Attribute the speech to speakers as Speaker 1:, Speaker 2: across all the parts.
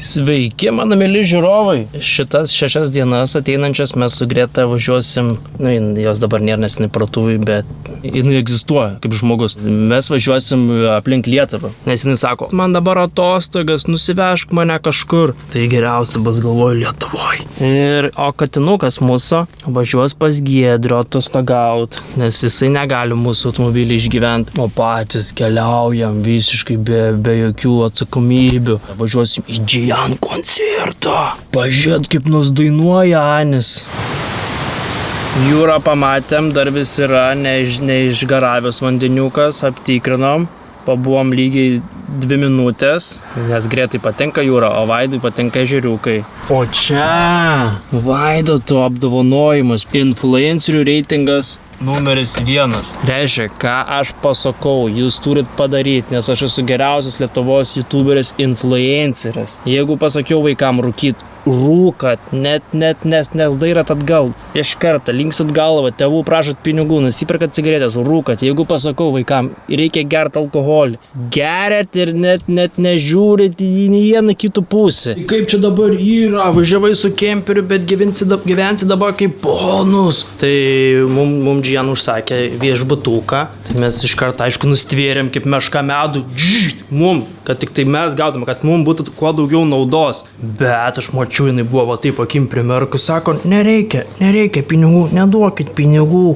Speaker 1: Sveiki, mano mėly žiūrovai. Šitas 6 dienas ateinančias mes su Greta važiuosim, jos dabar nėra nesinai pratuvai, bet jinai egzistuoja kaip žmogus. Mes važiuosim aplink Lietuvą, nes jinai sako, man dabar atostogas, nusivežk mane kažkur. Tai geriausia bus galvoju Lietuvoj. O katinukas mūsų važiuos pas Giedrio atostogaut, nes jisai negali mūsų automobilį išgyventi. O patys keliaujam visiškai be jokių atsakomybių. Važiuosim į Džian koncertą. Pažiūrėt, kaip nors dainuoja Anis. Jūrą pamatėm, dar vis yra neišgaravęs vandeniukas, aptikrinom. Pabuvom lygiai 2 minutės, nes Gretai patinka jūra, o Vaidui patinka ežeriukai. O čia Vaidoto apdovanojimas, influencerių reitingas numeris 1. Reiškia, ką aš pasakau, jūs turit padaryti, nes aš esu geriausias Lietuvos youtuberis influenceris. Jeigu pasakiau vaikam rūkyt, rūkat, net nesdairat atgal. Iš karto linksit galvą, tėvų prašot pinigų, nusiperkat cigaretės, rūkat. Jeigu pasakau vaikam, reikia gerti alkoholį, geriat ir net nežiūrit į vieną kitų pusę. Kaip čia dabar yra, važiavai su kemperiu, bet gyvensi dabar kaip bonus. Tai mum Džian užsakė viešbutuką, tai mes iš karto aišku nustvėrėm kaip meška medų, kad tik tai mes gautume, kad mums būtų kuo daugiau naudos. Bet aš mačiau, jinai buvo va taip akim primerkus, sako, nereikia pinigų, neduokit pinigų.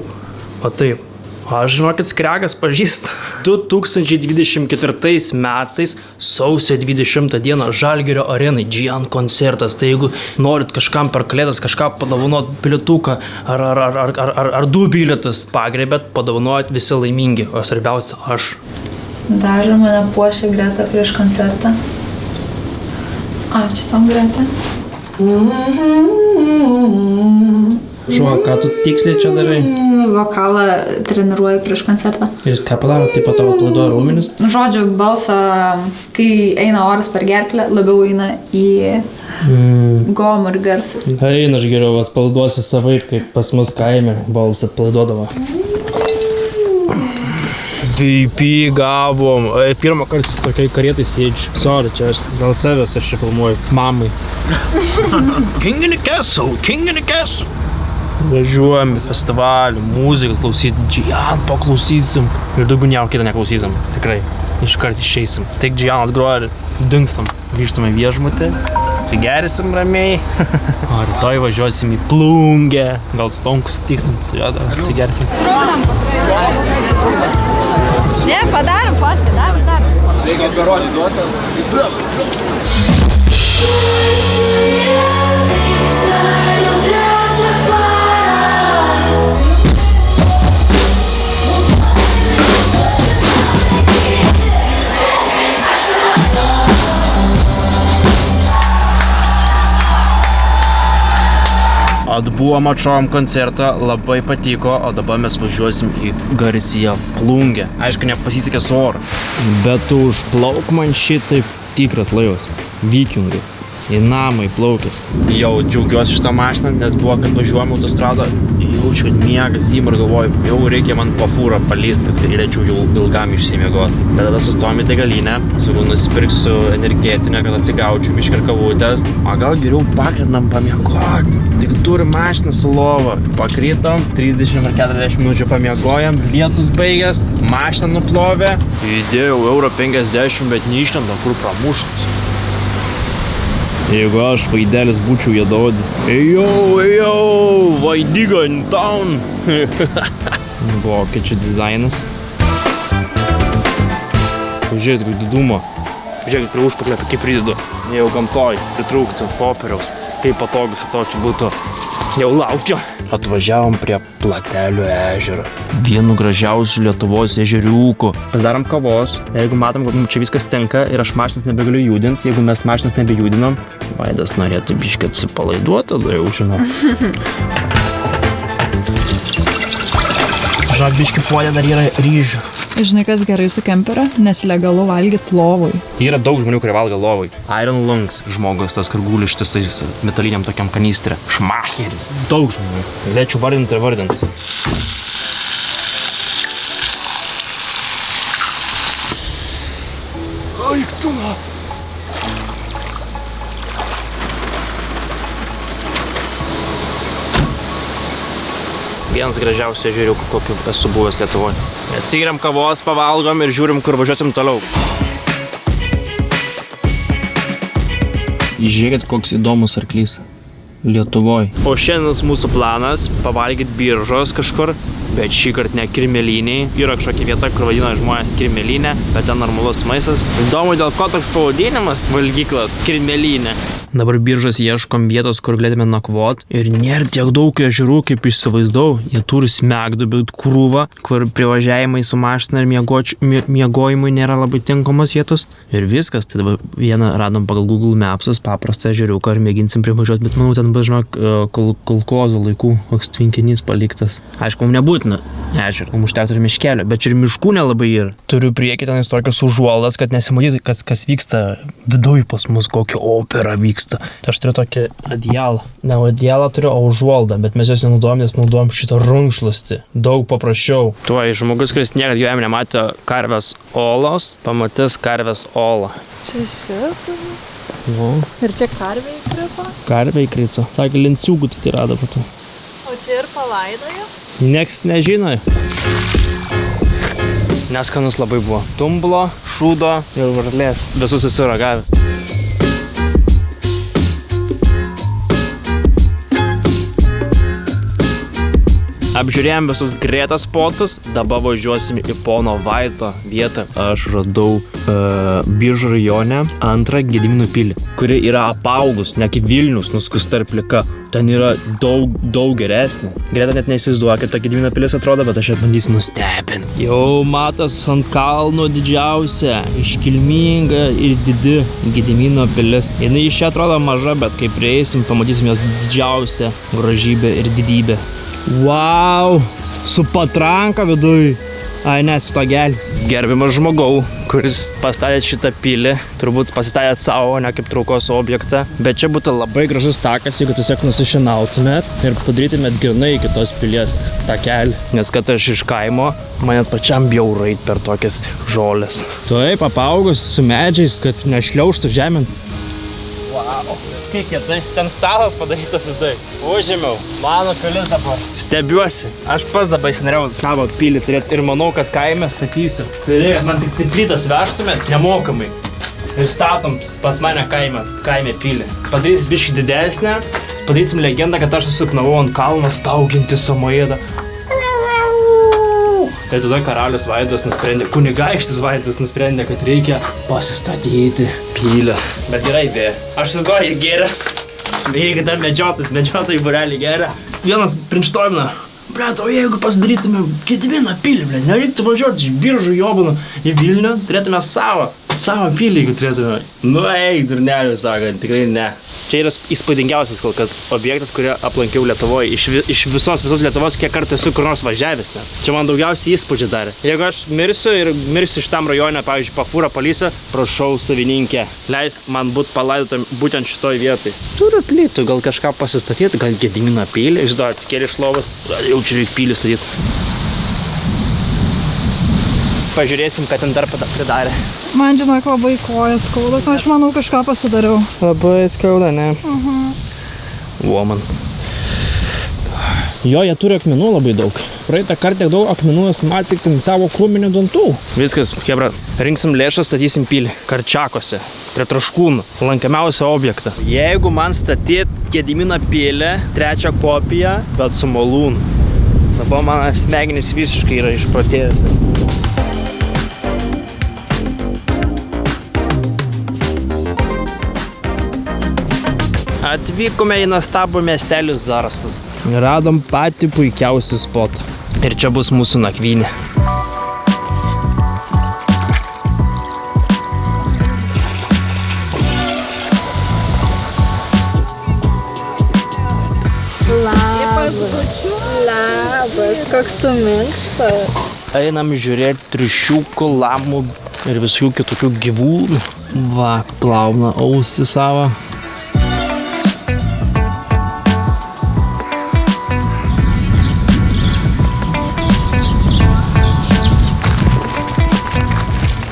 Speaker 1: O taip, aš žinokit, skregas pažįsta. 2024 metais, sausio 20 dieną, Žalgirio arenai, Džian koncertas. Tai jeigu norit kažkam per kalėdas kažką padovanot bilietuką ar 2 bilietus, pagrebėt, padovanojat visi laimingi, o svarbiausia aš.
Speaker 2: Dažo mane puošia Greta prieš koncertą. Ačiū tam, Greta.
Speaker 1: Šuo, ką tu tiksliai čia darai?
Speaker 2: Vokalą treniruoju prieš koncertą.
Speaker 1: Ir jis ką padaro, taip pat tavo atpalaiduoja raumenis?
Speaker 2: Žodžiu, balsą, kai eina oras per gerklę, labiau eina į gomą ir garsas.
Speaker 1: Eina, aš geriau atpalaiduosi savaip, kaip pas mus kaime balsą atpalaiduodavo. VIP gavom. Pirmą kartą tokiai karietai sėdžiu. Sorry, čia aš dėl savęs aš čia filmuoju mamai. King in the castle. Važiuojam į festivalį, muzikas klausyt, Džian paklausysim. Ir daugiau nieko kitą neklausysim. Tikrai, iškart išeisim. Tik Džian atgroja ir dingstam. Grįžtame į viešbutį, atsigerisim ramiai. O rytoj važiuosim į Plungę. Gal Stonku sutiksim su juo, atsigerisim.
Speaker 2: Ne, padarom fotkę, darom.
Speaker 3: Reikia peronį duotą. Pras.
Speaker 1: Atbuvom, atšovom koncertą, labai patiko, o dabar mes važiuosim į garsiją Plungę. Aišku, nepasisekė su oru. Bet užplauk man šitaip tikras laivas. Vikingai. Į namą įplaukęs. Jau džiaugiuosi šitą mašiną, nes buvo, kad važiuojam autostradą, jaučiu, kad miegas įmar, galvoju, jau reikia man pafūrą palyst, kad galėčiau jau ilgam išsimiegot. Bet tada sustojom į degalinę, nusipirksiu energetinę, kad atsigaučiau iš kavutės. O gal geriau pakritam pamiegot. Tik turim mašiną su lova. Pakritom, 30 ar 40 minučių pamiegojam, lietus baigęs, mašiną nuplovė. Įdėjau €50, bet neišlenda, kur pramuštas. Jeigu aš Vaidelis būčiau juodaodis. Ejau, Vaidiga in town. Vokiečių dizainas. Pažiūrėk, kaip didumo. Pažiūrėk, prie užpaklio kaip pridedu. Jau gamtoj pritrūktų popieriaus. Kaip patogus tokį būtų. Jau laukiu. Atvažiavom prie Platelių ežero. Vienu gražiausių Lietuvos ežeriukų. Pasidarom kavos. Jeigu matom, kad mums čia viskas tinka ir aš mašinas nebegaliu judinti, jeigu mes mašinas nebejudinam, Vaidas norėtų biškį atsipalaiduoti, tada jau žinau. Žinok, biškį puodė dar yra ryžių.
Speaker 2: Žinai, kas gerai su kemperiu, nes legalu valgyti lovoj.
Speaker 1: Yra daug žmonių, kurie valgo lovoj. Iron Lungs žmogus, tas kur guli šitas metaliniam tokiam kanistre. Šmacheris. Daug žmonių. Galėčiau vardinti ir vardinti. Eik tu, Vienas gražiausių ežeriukų, kokiu esu buvęs Lietuvoje. Atsigeriam kavos, pavalgom ir žiūrim, kur važiuosim toliau. Žiūrėkit, koks įdomus arklys Lietuvoje. O šiandienas mūsų planas pavalgyti Biržos kažkur, bet šį kartą ne Kirmėlynėj. Yra kažkokia vieta, kur vadina žmonės Kirmėlynė, bet ten normalus maistas. Įdomu, dėl ko toks pavadinimas valgyklas Kirmėlynė. Dabar Biržos ieškom vietos, kur galėtume nakvot. Ir nėra tiek daug ežerų, kaip įsivaizdau. Jie turi smegduobių krūvą, kur privažiavimai su mašina ir miegojimui nėra labai tinkamos vietos. Ir viskas. Tai dabar vieną radom pagal Google Mapsus, paprastą ežeriuką ir mėginsim privažiuoti. Bet manau, ten bus, žinok, kolkozo laikų, koks tvinkinys paliktas. Aišku, mums nebūtina ežer, mums užtektų ir miškelio, bet ir miškų nelabai yra. Turiu priekį tenais tokios užuoldas, kad nesimatytų, kas vyksta viduj pas mus, kokia opera vyksta. Tai aš turiu tokį adjelą. Ne adjelą turiu, o užuoldą, bet mes jos nenaudojam, nes naudojam šitą runkšluostį. Daug paprasčiau. Tuoj, žmogus, kuris niekad gyvenime nematė karvės olos, pamatys karvės olą.
Speaker 2: Čia šitą.
Speaker 1: Nu.
Speaker 2: Ir čia karvė įkrito?
Speaker 1: Karvė įkrito. Tokį linciūgų tai rado patų.
Speaker 2: O čia ir palaidojo?
Speaker 1: Nieks nežino. Neskanus labai buvo. Tumblo, šūdo ir varlės. Visus esu ragavęs. Apžiūrėjom visus Gretos spotus, dabar važiuosim į pono Vaito vietą. Aš radau Biržų rajone antrą Gedimino pilį, kuri yra apaugus, ne kaip Vilnius, nuskusta ir plika. Ten yra daug geresnė. Greta net neįsivaizduoja, kaip ta Gedimino pilis atrodo, bet aš ją bandysiu nustebinti. Jau matas ant kalno didžiausia, iškilminga ir didi Gedimino pilis. Jinai iš čia atrodo maža, bet kai prieisim, pamatysim jos didžiausią grožybę ir didybę. Wow, su patranka viduj. Ai, ne, su togelis. Gerbiamas žmogau, kuris pastatė šitą pilį, turbūt pasistatėt savo, ne kaip traukos objektą. Bet čia būtų labai gražus takas, jeigu tiesiog nusišinautumėt ir padarytumėt grynai iki tos pilies takelį. Nes kad aš iš kaimo, man net pačiam bjauru eit per tokias žolės. Taip, apaugus su medžiais, kad nešliaužtų žemėn. Wow, kaip kietai. Ten stalas padarytas vidai. Užėmiau. Mano pilis dabar. Stebiuosi. Aš pats dabar įsinorėjau savo pilį turėti ir manau, kad kaime statysiu. Tai reikia, man tik plytas vežtumėt nemokamai. Ir statom pas mane kaime pilį. Padarysim biškį didesnę. Padarysim legendą, kad aš susuknavau ant kalno stauginti Samojedą. Tai tada karalius Vaidas nusprendė, kunigaikštis Vaidas nusprendė, kad reikia pasistatyti pilį. Bet gerai idėja. Aš įsivaizduoju, jie geria. Jeigu dar medžiotojų būrelį geria. Vienas prinštoimina. Blet, o jeigu pasidarytume Gedimino pilį, blet, nereiktų važiuoti iš Biržų Jobanų į Vilnių, turėtume savo pilį, jeigu turėtume. Nu, eik, durnelių, sakant, tikrai ne. Čia yra įspūdingiausias kol kas objektas, kurį aplankiau Lietuvoje. Iš visos Lietuvos, kiek kartų esu kur nors važiavęs. Ne? Čia man daugiausiai įspūdžių darė. Jeigu aš mirsiu šitam rajone, pavyzdžiui, Pafūro Palysą, prašau savininkę, leisk man būt palaidotam būtent šitoj vietai. Turiu plytų, gal kažką pasistatyti, gal Gedimino pilį, žinau, atsikėlė iš lovos, jau čia reikia pilį statyti. Pažiūrėsim, ką ten dar pridarė.
Speaker 2: Man, žinok, labai kojas skauda. Aš manau, kažką pasidariau.
Speaker 1: Labai skauda, ne? Woman. Jo, jie turi akmenų labai daug. Praeitą kartą tiek daug akmenų esu matę tik ten savo krūminių dantų. Viskas, hebra, rinksim lėšas, statysim pilį. Karčiakose, prie Traškūnų, lankiamiausią objektą. Jeigu man statyt Gedimino pilį, trečią kopiją, bet su malūnu. Dabar mano smegenys visiškai yra išprotėjęs. Atvykome į nuostabų miestelį Zarasas. Radom patį puikiausią spotą. Ir čia bus mūsų nakvynė.
Speaker 2: Labas, koks tu minkštas.
Speaker 1: Einam žiūrėti triušiukų, lamų ir visų kitokių gyvūnų. Va, plauna ausį savo.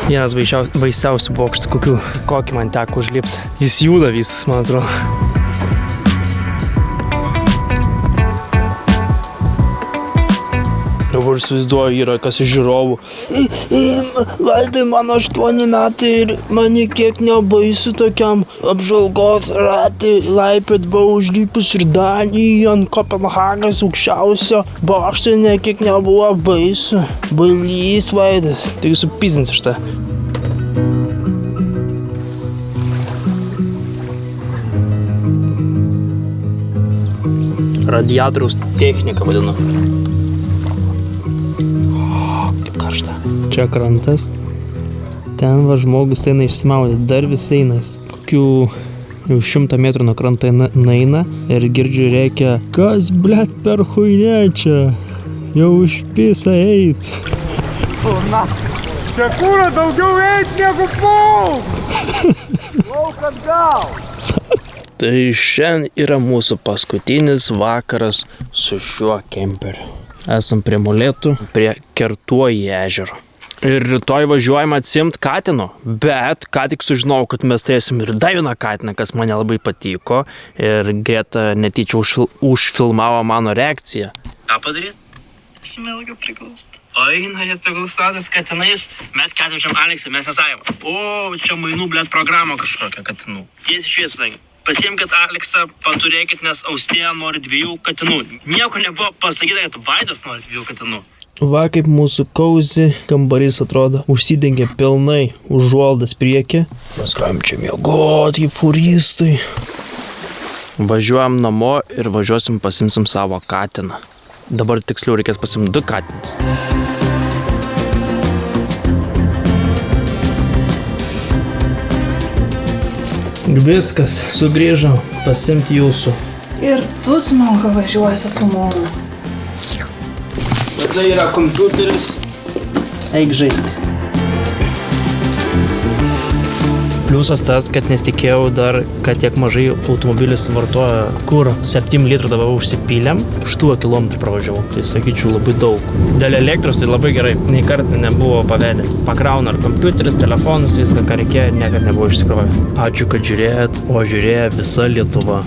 Speaker 1: Vienas baisiausių bokštų, kokį man teko užlipti. Jis juda visas, man atrodo. Dabar įsivaizduoju, yra kas iš žiūrovų. Vaidai, mano 8 metai ir mane kiek nebaisu tokiam apžvalgos ratui laipiot, buvau užlipus ir Danijai ant Kopenhagos aukščiausio bokšto, kiek nebuvo baisu. Bailys Vaidas. Taigi supizins iš tą. Radiatoriaus technika vadinu. Kaip karšta. Čia krantas. Ten va žmogus eina išsimaudė. Dar vis einas. Kokių jau 100 metrų nuo kranto eina ir girdžiu reikia, kas blet per chuinė čia? Jau užpisa eit.
Speaker 3: Na, čia kūro daugiau eit negu pult. Laukas gal.
Speaker 1: Tai šiandien yra mūsų paskutinis vakaras su šiuo kemperiu. Esam prie Molėtų, prie Kertuojų ežero. Ir rytoj važiuojame atsiimt katino, bet ką tik sužinojau, kad mes turėsim ir dar vieną katiną, kas mane labai patiko. Ir Greta netyčia užfilmavo mano reakciją. Ką padaryt?
Speaker 4: Smilga priglausta.
Speaker 1: Oi, na jie tegul sadas katinais. Mes ketvirčiam Aleksą, mes esame. O, čia mainų, blėt, programa kažkokia katinų. Tiesiai švies pasakė. Pasiimkit Aleksą, paturėkit, nes Austėja nori 2 katinų. Nieko nebuvo pasakyta, kad Vaidas nori 2 katinų. Va kaip mūsų cozy kambarys atrodo. Užsidengia pilnai užuoldas priekį. Mes galim čia miegoti, furistai. Važiuojam namo ir važiuosim pasimsim savo katiną. Dabar tiksliau reikės pasimti 2 katinus. Viskas, sugrįžom pasimti jūsų.
Speaker 2: Ir tu, Smilga, važiuosi su mumu.
Speaker 1: Tai yra kompiuteris. Eik žaisti. Pliusas tas, kad nesitikėjau dar, kad tiek mažai automobilis vartoja kuro. 7 litrų dabar užsipylėm, 8 km pravažiavau. Tai sakyčiau labai daug. Dėl elektros tai labai gerai. Nei kartą nebuvo pavedę. Pakrauna ar kompiuteris, telefonas, viską ką reikėjo, niekad nebuvo išsikrovę. Ačiū, kad žiūrėjot, o žiūrėjo visa Lietuva.